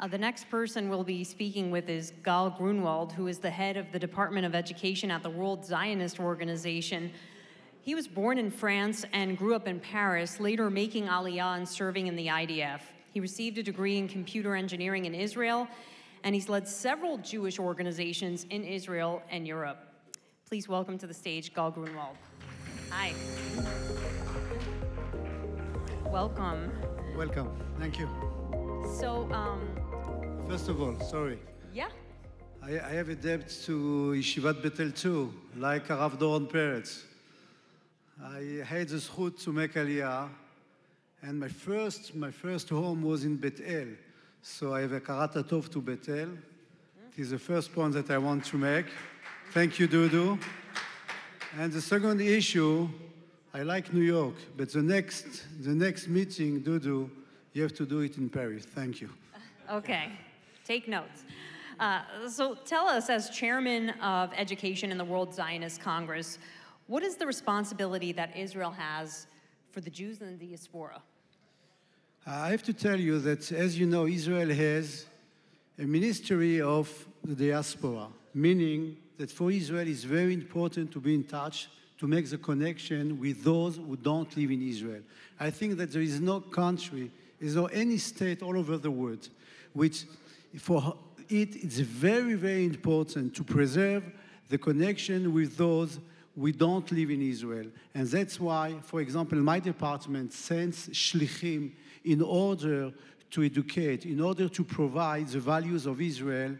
The next person we'll be speaking with is Gael Grunewald, who is the head of the Department of Education at the World Zionist Organization. He was born in France and grew up in Paris, later making Aliyah and serving in the IDF. He received a degree in computer engineering in Israel, and he's led several Jewish organizations in Israel and Europe. Please welcome to the stage Gael Grunewald. Hi. Welcome. Welcome. Thank you. So, first of all, sorry. Yeah. I have a debt to Yeshivat Betel too, like Rav Doron Peretz. I had the zchut to make Aliyah, and my first home was in Bet-El. So I have a karat tov to Bet-El. It is the first point that I want to make. Thank you, Dudu. And the second issue, I like New York, but the next meeting, Dudu, you have to do it in Paris. Thank you. Okay, take notes. So tell us, as chairman of education in the World Zionist Congress, what is the responsibility that Israel has for the Jews in the diaspora? I have to tell you that, as you know, Israel has a ministry of the diaspora, meaning that for Israel it's very important to be in touch, to make the connection with those who don't live in Israel. I think that there is no country, there is no any state all over the world, which for it's very, very important to preserve the connection with those who don't live in Israel. And that's why, for example, my department sends shlichim in order to educate, in order to provide the values of Israel.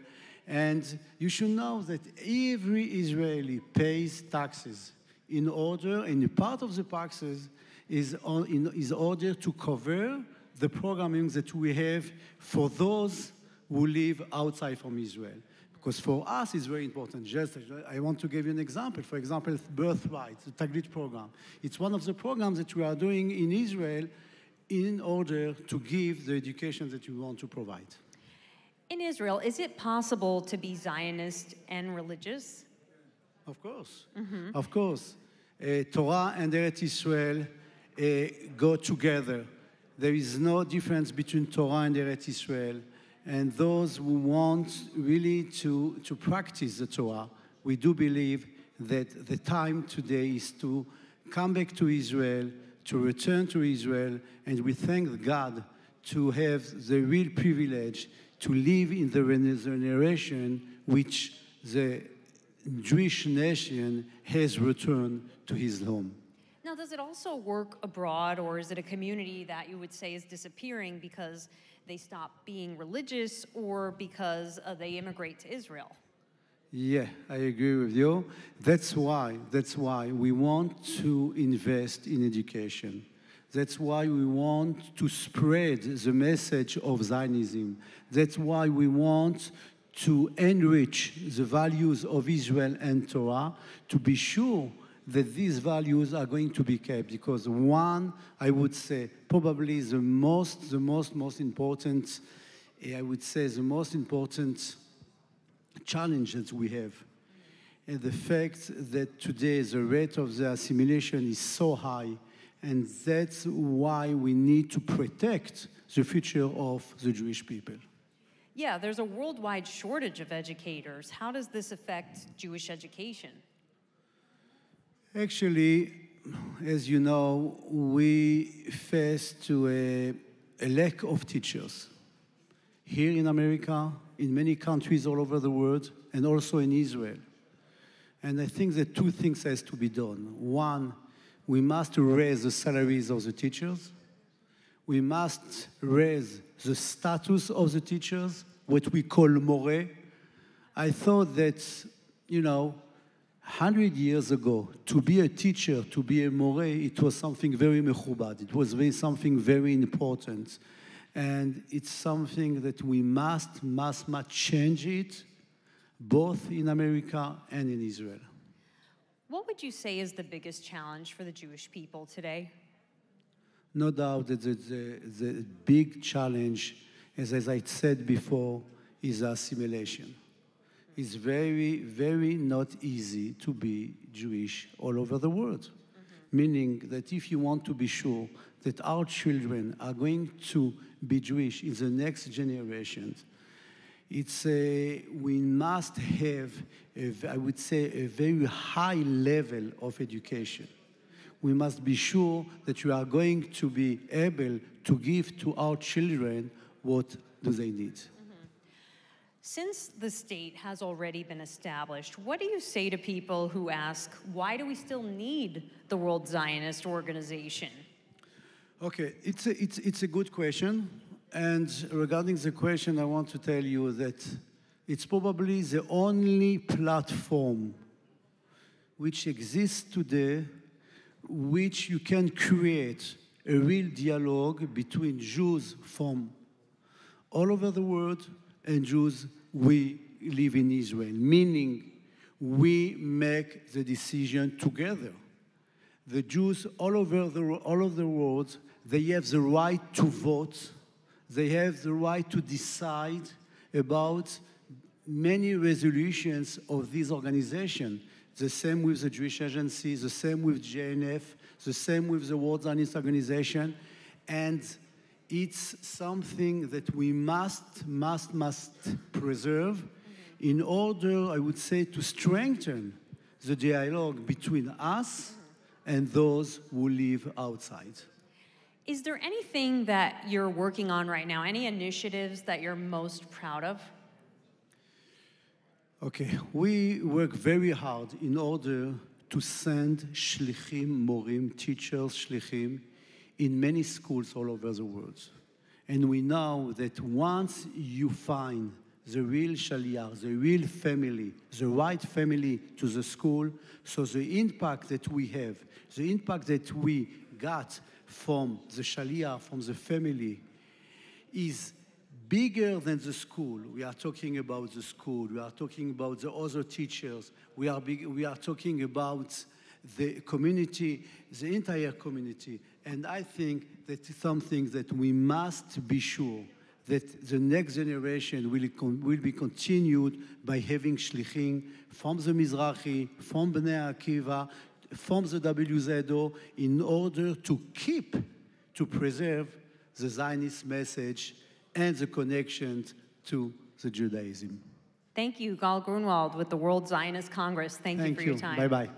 And you should know that every Israeli pays taxes in order, and a part of the taxes is in order to cover the programming that we have for those who live outside from Israel. Because for us, it's very important. Just, I want to give you an example. For example, Birthright, the Taglit program. It's one of the programs that we are doing in Israel in order to give the education that we want to provide. In Israel, is it possible to be Zionist and religious? Of course. Mm-hmm. Of course. Torah and Eretz Israel go together. There is no difference between Torah and Eretz Israel. And those who want really to practice the Torah, we do believe that the time today is to come back to Israel, to return to Israel, and we thank God to have the real privilege to live in the generation which the Jewish nation has returned to his home. Now, does it also work abroad, or is it a community that you would say is disappearing because they stop being religious or because they immigrate to Israel? Yeah, I agree with you. That's why we want to invest in education. That's why we want to spread the message of Zionism. That's why we want to enrich the values of Israel and Torah, to be sure that these values are going to be kept. Because one, I would say, probably the most important, I would say, the most important challenge that we have. And the fact that today the rate of the assimilation is so high, and that's why we need to protect the future of the Jewish people. Yeah, there's a worldwide shortage of educators. How does this affect Jewish education? Actually, as you know, we face to a lack of teachers. Here in America, in many countries all over the world, and also in Israel. And I think that two things has to be done. One, we must raise the salaries of the teachers. We must raise the status of the teachers, what we call more. I thought that, 100 years ago, to be a teacher, to be a more, it was something very mechubad. It was something very important. And it's something that we must change it, both in America and in Israel. What would you say is the biggest challenge for the Jewish people today? No doubt that the big challenge, as I said before, is assimilation. It's very, very not easy to be Jewish all over the world. meaning that if you want to be sure that our children are going to be Jewish in the next generations, we must have, I would say, a very high level of education. We must be sure that we are going to be able to give to our children what do they need. Since the state has already been established, what do you say to people who ask, why do we still need the World Zionist Organization? Okay, it's a good question. And regarding the question, I want to tell you that it's probably the only platform which exists today which you can create a real dialogue between Jews from all over the world and Jews we live in Israel, meaning we make the decision together. The Jews all over the world, they have the right to vote. They have the right to decide about many resolutions of this organization. The same with the Jewish Agency, the same with JNF, the same with the World Zionist Organization. And it's something that we must preserve in order, I would say, to strengthen the dialogue between us and those who live outside. Is there anything that you're working on right now, any initiatives that you're most proud of? Okay, we work very hard in order to send shlichim, morim, teachers, shlichim, in many schools all over the world. And we know that once you find the real shaliach, the real family, the right family to the school, so the impact that we have, the impact that we got from the shaliach, from the family, is bigger than the school. We are talking about the school. We are talking about the other teachers. We are talking about the community, the entire community. And I think that it's something that we must be sure that the next generation will be continued by having shlichim from the Mizrahi, from Bnei Akiva, from the WZO, in order to preserve the Zionist message and the connection to the Judaism. Thank you, Gael Grunewald with the World Zionist Congress. Thank you for your time. Bye-bye.